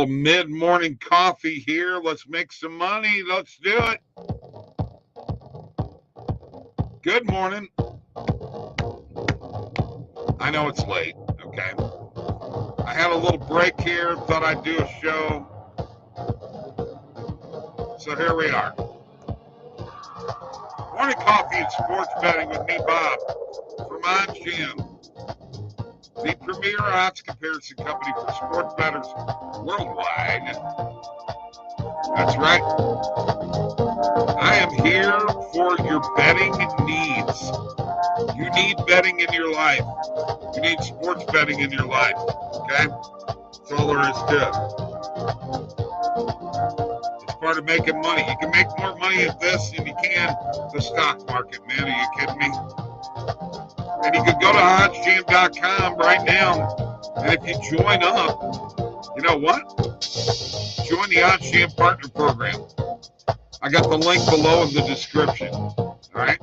little mid-morning coffee here. Let's make some money. Let's do it. Good morning. I know it's late, okay? I had a little break here, thought I'd do a show. So here we are. Morning coffee and sports betting with me, Bob, from OddsJam, the premier odds comparison company for sports bettors worldwide. That's right. I am here for your betting needs. You need betting in your life. You need sports betting in your life. Okay? That's all there is to it. It's part of making money. You can make more money at this than you can the stock market, man. Are you kidding me? And you can go to oddsjam.com right now. And if you join up, you know what? Join the OddsJam Partner Program. I got the link below in the description. All right?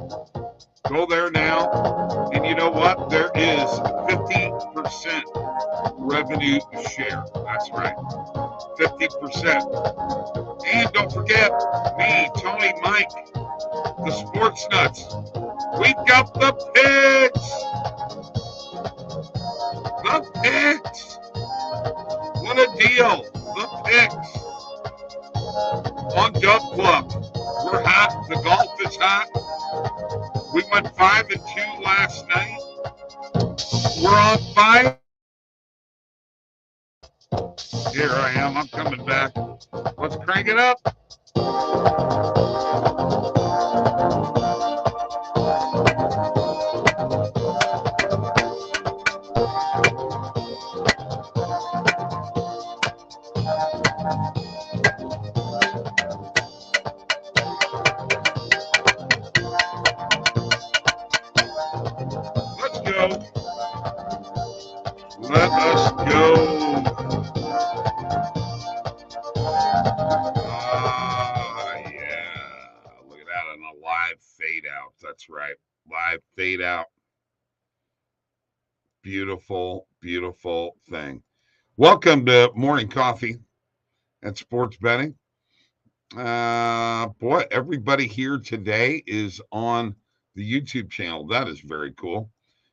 Go there now. And you know what? There is 50% revenue share. That's right. 50%. And don't forget, me, Tony, Mike, the Sports Nuts. We got the picks. The picks. What a deal. The picks. On DubClub. We're hot. The golf is hot. We went 5-2 last night. We're on 5. Here I am. I'm coming back. Let's crank it up. Let's go. Let us go. Yeah. Look at that on a live fade out. That's right. Live fade out. Beautiful, beautiful thing. Welcome to Morning Coffee and Sports Betting. Boy, everybody here today is on the YouTube channel. That is very cool.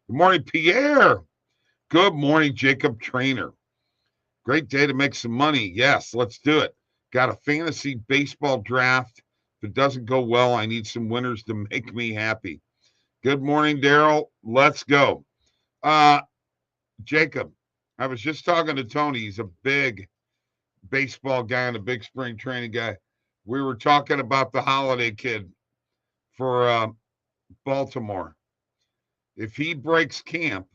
Good morning, Pierre. Good morning, Jacob Trainer. Great day to make some money. Yes, let's do it. Got a fantasy baseball draft. If it doesn't go well, I need some winners to make me happy. Good morning, Daryl. Let's go. Jacob, I was just talking to Tony. He's a big baseball guy and a big spring training guy. We were talking about the holiday kid for Baltimore. If he breaks camp,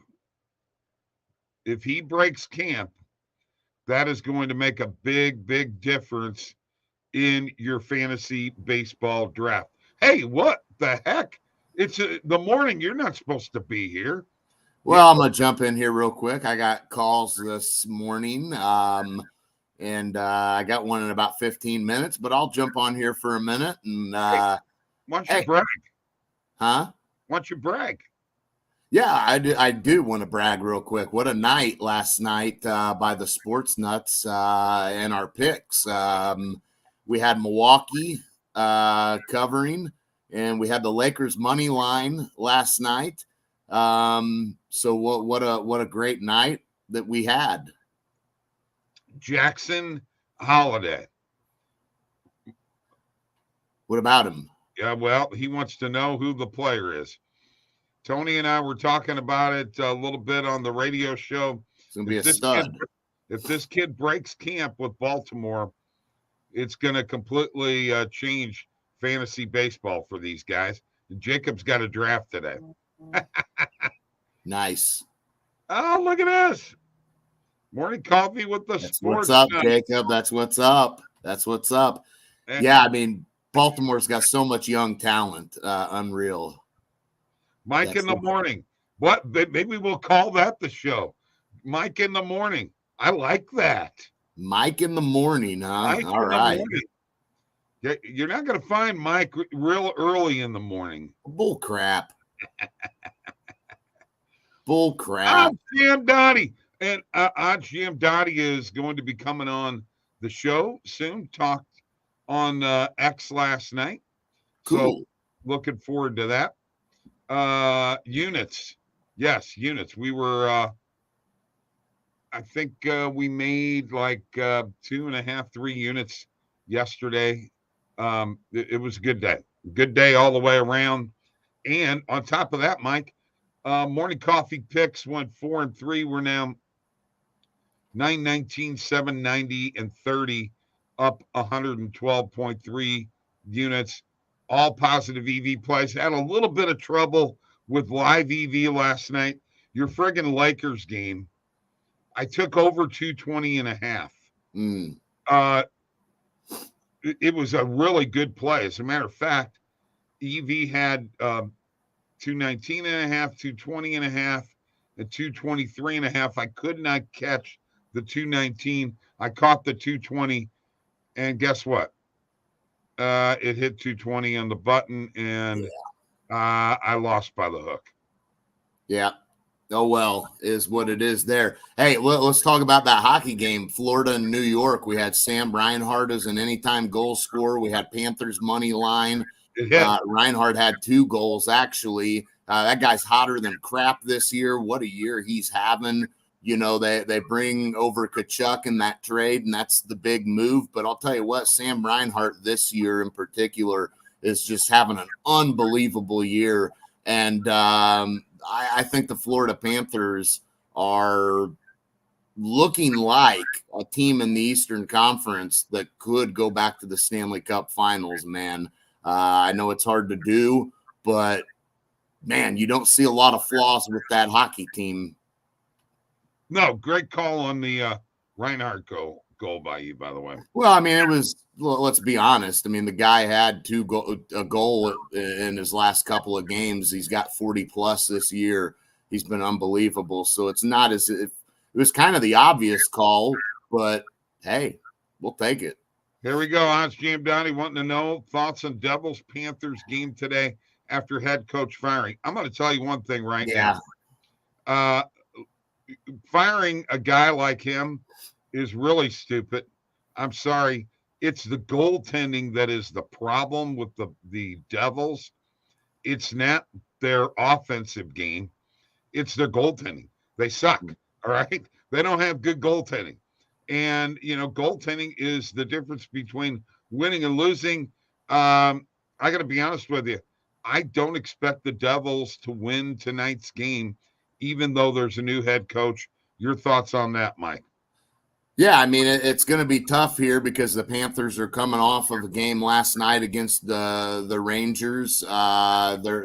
that is going to make a big, big difference in your fantasy baseball draft. Hey, what the heck? It's the morning. You're not supposed to be here. Well, I'm going to jump in here real quick. I got calls this morning, and I got one in about 15 minutes, but I'll jump on here for a minute. And why don't you brag? Huh? Why don't you brag? Yeah, I do want to brag real quick. What a night last night by the Sports Nuts and our picks. We had Milwaukee covering, and we had the Lakers money line last night. So what a great night that we had. Jackson Holiday. What about him? Yeah, well, he wants to know who the player is. Tony and I were talking about it a little bit on the radio show. It's going to be a stud. If this kid breaks camp with Baltimore, it's going to completely change fantasy baseball for these guys. And Jacob's got a draft today. Nice. Oh, look at this. Morning coffee with the That's Sports what's up, Nuts. Jacob. That's what's up. That's what's up. Yeah, I mean, Baltimore's got so much young talent. Unreal. Mike in the morning. What? Maybe we'll call that the show. Mike in the morning. I like that. Mike in the morning, huh? All right. You're not going to find Mike real early in the morning. Bull crap. Bull crap. OddsJam Dottie. And OddsJam Dottie is going to be coming on the show soon. Talked on X last night. So Cool. looking forward to that. Units. Yes, units. We were, I think we made like 2.5, 3 units yesterday. It was a good day. Good day all the way around. And on top of that, Mike, morning coffee picks went 4 and 3. We're now 919, 790, and 30, up 112.3 units. All positive EV plays. Had a little bit of trouble with live EV last night. Your friggin' Lakers game, I took over 220 and a half. Mm. It was a really good play. As a matter of fact, EV had 219 and a half, 220 and a half, and 223 and a half. I could not catch the 219. I caught the 220, and guess what? It hit 220 on the button, and I lost by the hook. Yeah. Oh, well, is what it is there. Hey, let's talk about that hockey game, Florida and New York. We had Sam Reinhart as an anytime goal scorer. We had Panthers money line. Reinhart had 2 goals, actually. That guy's hotter than crap this year. What a year he's having. You know, they bring over Kachuk in that trade, and that's the big move. But I'll tell you what, Sam Reinhart this year in particular is just having an unbelievable year. And I think the Florida Panthers are looking like a team in the Eastern Conference that could go back to the Stanley Cup Finals, man. I know it's hard to do, but, man, you don't see a lot of flaws with that hockey team. No, great call on the Reinhardt goal by you, by the way. Well, I mean, it was, let's be honest. I mean, the guy had a goal in his last couple of games. He's got 40 plus this year. He's been unbelievable. So it's not as if it was kind of the obvious call, but hey, we'll take it. Here we go. OddsJam Donnie wanting to know thoughts on Devils Panthers game today after head coach firing. I'm going to tell you one thing right now. Firing a guy like him is really stupid. I'm sorry. It's the goaltending that is the problem with the Devils. It's not their offensive game. It's their goaltending. They suck, all right? They don't have good goaltending. And, you know, goaltending is the difference between winning and losing. I got to be honest with you. I don't expect the Devils to win tonight's game, even though there's a new head coach. Your thoughts on that, Mike? Yeah, I mean, it's going to be tough here because the Panthers are coming off of a game last night against the Rangers. They're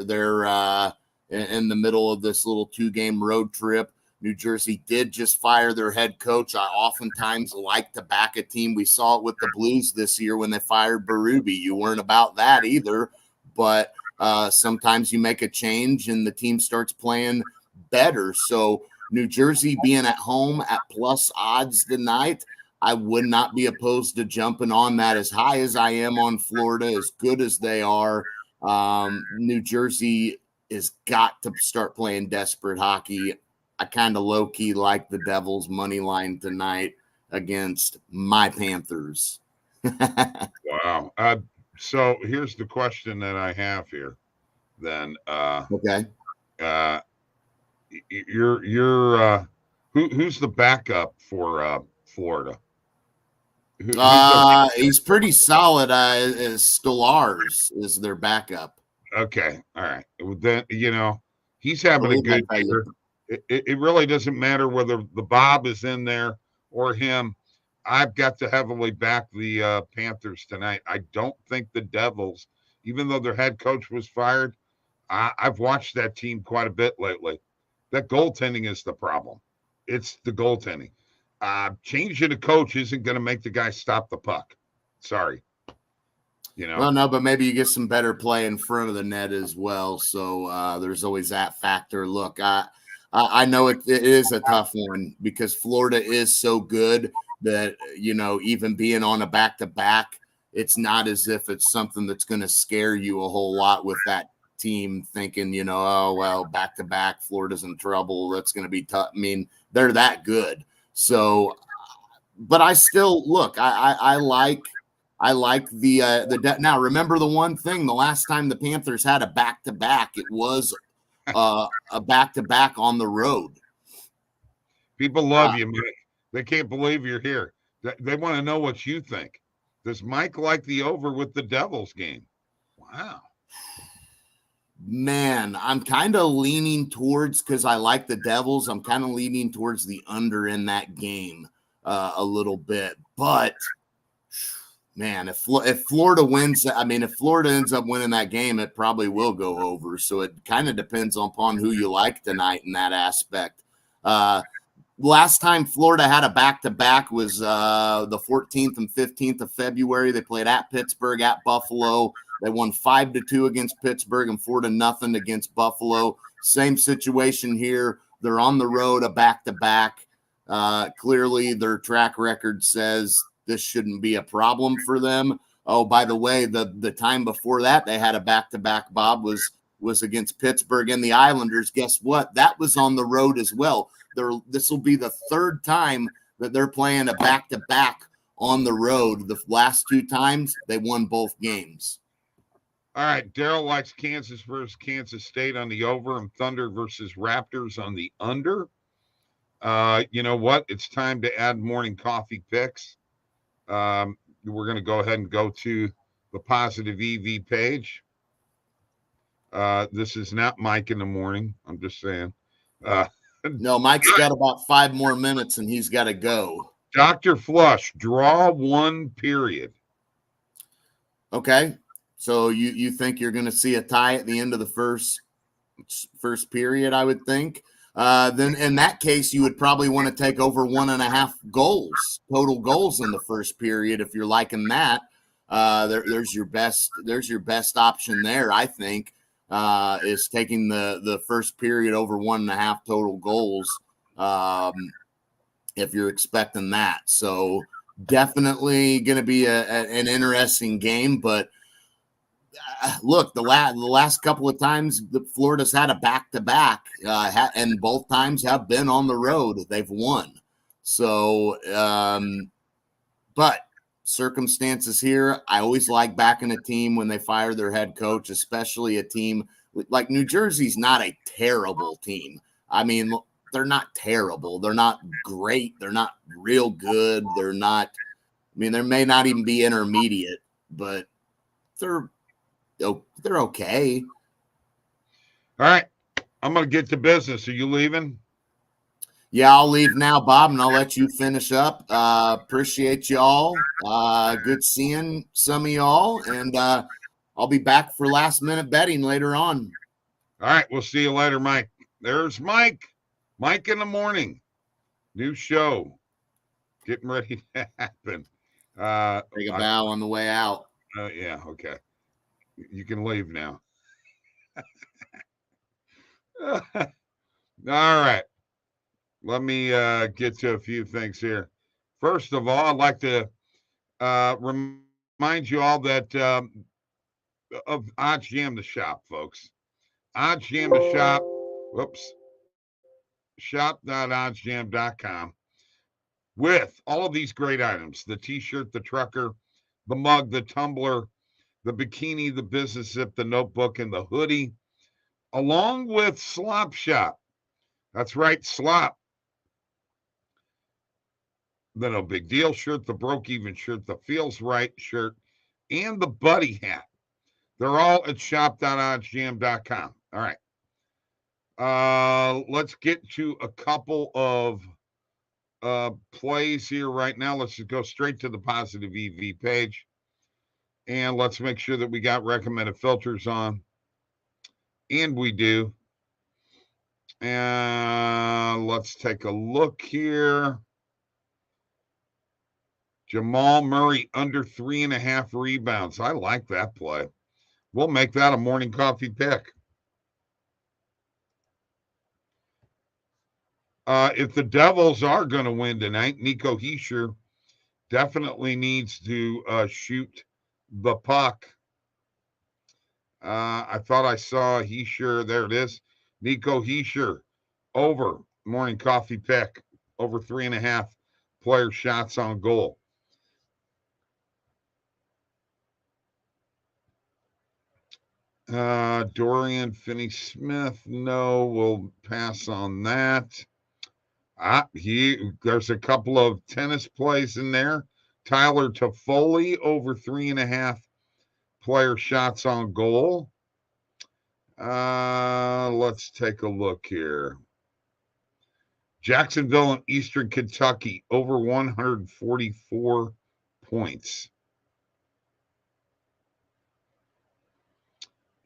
in the middle of this little 2-game road trip. New Jersey did just fire their head coach. I oftentimes like to back a team. We saw it with the Blues this year when they fired Berube. You weren't about that either, but sometimes you make a change and the team starts playing better. So New Jersey being at home at plus odds tonight, I would not be opposed to jumping on that as high as I am on Florida, as good as they are. New Jersey has got to start playing desperate hockey. I kind of low-key like the Devils' money line tonight against my Panthers. Wow. So here's the question that I have here then. Okay. Who's the backup for Florida? He's pretty solid. Stolarz is their backup. Okay, all right. Then he's having a good year. It really doesn't matter whether the Bob is in there or him. I've got to heavily back the Panthers tonight. I don't think the Devils, even though their head coach was fired, I've watched that team quite a bit lately. That goaltending is the problem. It's the goaltending. Changing a coach isn't going to make the guy stop the puck. Sorry. Well, no, but maybe you get some better play in front of the net as well. So there's always that factor. Look, I know it is a tough one because Florida is so good that, even being on a back-to-back, it's not as if it's something that's going to scare you a whole lot with that team thinking, oh, well, back-to-back, Florida's in trouble. That's going to be tough. I mean, they're that good. So but I still look. I like the now. Remember the one thing: the last time the Panthers had a back-to-back, it was a back-to-back on the road. People love you, Mike. They can't believe you're here. They want to know what you think. Does Mike like the over with the Devils game? Wow. Man, I'm kind of leaning towards, because I like the Devils, I'm kind of leaning towards the under in that game a little bit. But man, if Florida wins, I mean, if Florida ends up winning that game, it probably will go over. So it kind of depends upon who you like tonight in that aspect. Last time Florida had a back-to-back was the 14th and 15th of February. They played at Pittsburgh, at Buffalo. They won 5-2 against Pittsburgh and 4-0 against Buffalo. Same situation here. They're on the road, a back-to-back. Clearly, their track record says this shouldn't be a problem for them. Oh, by the way, the time before that they had a back-to-back, Bob, was against Pittsburgh and the Islanders. Guess what? That was on the road as well. This will be the third time that they're playing a back-to-back on the road. The last two times, they won both games. All right, Daryl likes Kansas versus Kansas State on the over and Thunder versus Raptors on the under. You know what? It's time to add morning coffee picks. We're going to go ahead and go to the Positive EV page. This is not Mike in the morning. I'm just saying. No, Mike's got about 5 more minutes and he's got to go. Dr. Flush, draw one period. Okay. So you think you're going to see a tie at the end of the first period, I would think. Then in that case, you would probably want to take over 1.5 goals, total goals in the first period. If you're liking that, there's your best option there, I think, is taking the first period over 1.5 total goals. If you're expecting that. So definitely going to be an interesting game, but look, the last couple of times Florida's had a back-to-back, and both times have been on the road. They've won. So, but circumstances here, I always like backing a team when they fire their head coach, especially a team like New Jersey's not a terrible team. I mean, they're not terrible. They're not great. They're not real good. They're not, I mean, they may not even be intermediate, but they're okay. All right. I'm going to get to business. Are you leaving? Yeah, I'll leave now, Bob, and I'll let you finish up. Appreciate y'all. Good seeing some of y'all, and I'll be back for last-minute betting later on. All right. We'll see you later, Mike. There's Mike. Mike in the morning. New show. Getting ready to happen. Take a bow on the way out. Yeah, okay. You can leave now. All right. Let me get to a few things here. First of all, I'd like to remind you all that of OddsJam the shop, folks. OddsJam the shop. Whoops. Shop.oddsjam.com with all of these great items: the t-shirt, the trucker, the mug, the tumbler, the bikini, the business zip, the notebook, and the hoodie, along with Slop Shop. That's right, Slop. The No Big Deal shirt, the Broke Even shirt, the Feels Right shirt, and the Buddy hat. They're all at shop.oddsjam.com. All right. Let's get to a couple of plays here right now. Let's just go straight to the Positive EV page. And let's make sure that we got recommended filters on. And we do. And let's take a look here. Jamal Murray under 3.5 rebounds. I like that play. We'll make that a morning coffee pick. If the Devils are going to win tonight, Nico Hischier definitely needs to shoot the puck. I thought I saw Hischier. There it is. Nico Hischier over morning coffee pick over 3.5. player shots on goal. Dorian Finney-Smith, no, we'll pass on that. There's a couple of tennis plays in there. Tyler Toffoli over 3.5 player shots on goal. Let's take a look here. Jacksonville and Eastern Kentucky over 144 points.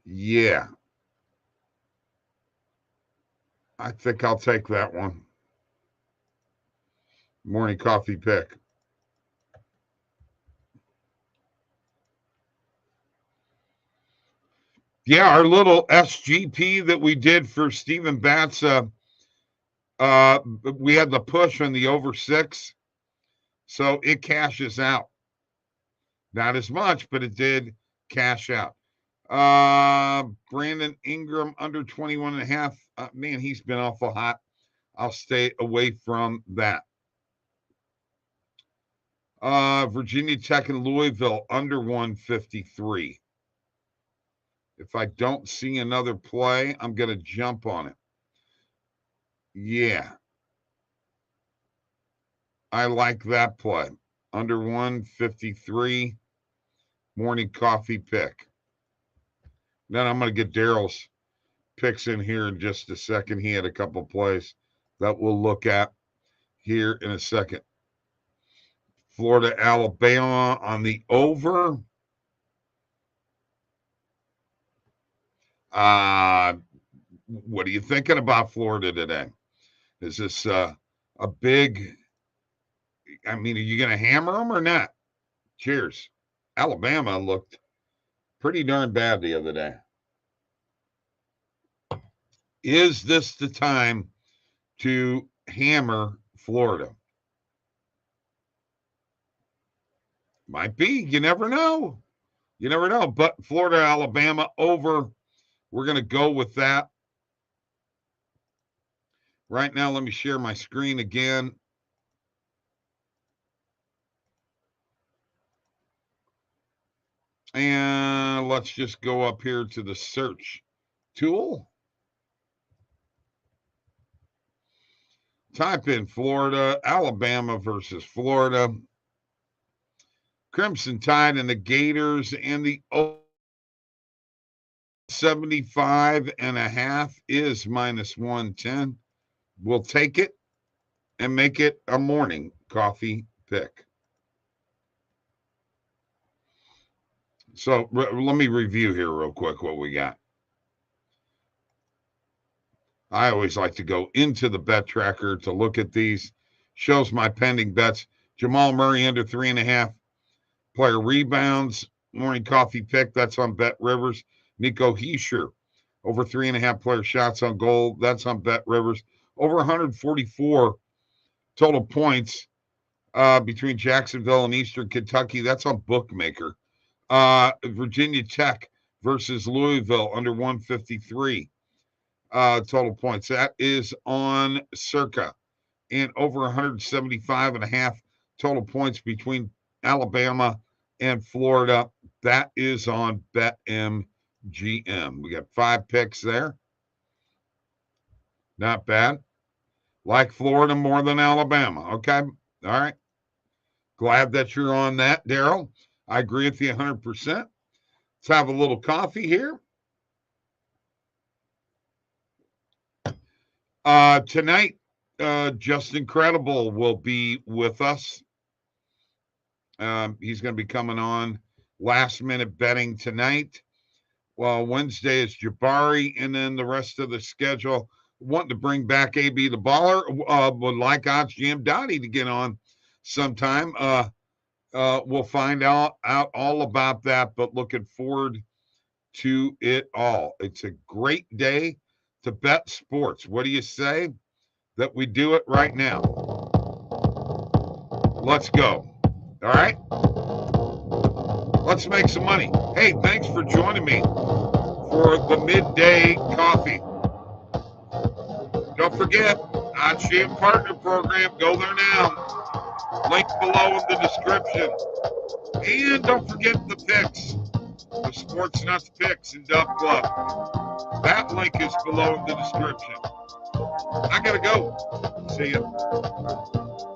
Yeah. I think I'll take that one. Morning coffee pick. Yeah, our little SGP that we did for Stephen Batts, we had the push on the over 6, so it cashes out. Not as much, but it did cash out. Brandon Ingram under 21.5. Man, he's been awful hot. I'll stay away from that. Virginia Tech and Louisville under 153. If I don't see another play, I'm going to jump on it. Yeah. I like that play. Under 153. Morning coffee pick. Then I'm going to get Daryl's picks in here in just a second. He had a couple plays that we'll look at here in a second. Florida, Alabama on the over. What are you thinking about Florida today? Is this a big, I mean, are you going to hammer them or not? Cheers. Alabama looked pretty darn bad the other day. Is this the time to hammer Florida? Might be. You never know. You never know. But Florida, Alabama over. We're going to go with that. Right now, let me share my screen again. And let's just go up here to the search tool. Type in Florida, Alabama versus Florida. Crimson Tide and the Gators and the 75.5 is minus 110. We'll take it and make it a morning coffee pick. So let me review here real quick what we got. I always like to go into the bet tracker to look at these. Shows my pending bets. Jamal Murray under 3.5 player rebounds. Morning coffee pick. That's on Bet Rivers. Nico Heischer over 3.5 player shots on goal. That's on Bet Rivers. Over 144 total points between Jacksonville and Eastern Kentucky. That's on Bookmaker. Virginia Tech versus Louisville under 153 total points. That is on Circa. And over 175.5 total points between Alabama and Florida. That is on BetMGM. We got 5 picks there. Not bad. Like Florida more than Alabama. Okay. All right. Glad that you're on that, Daryl. I agree with you 100%. Let's have a little coffee here. Tonight, Justin Credible will be with us. He's going to be coming on last minute betting tonight. Well, Wednesday is Jabari, and then the rest of the schedule. Wanting to bring back AB the Baller. Would like OddsJam Dottie to get on sometime. We'll find out all about that, but looking forward to it all. It's a great day to bet sports. What do you say that we do it right now? Let's go. All right? Let's make some money. Hey, thanks for joining me for the midday coffee. Don't forget, OddsJam Partner Program. Go there now. Link below in the description. And don't forget the picks, the Sports Nuts picks in DubClub. That link is below in the description. I gotta go. See ya.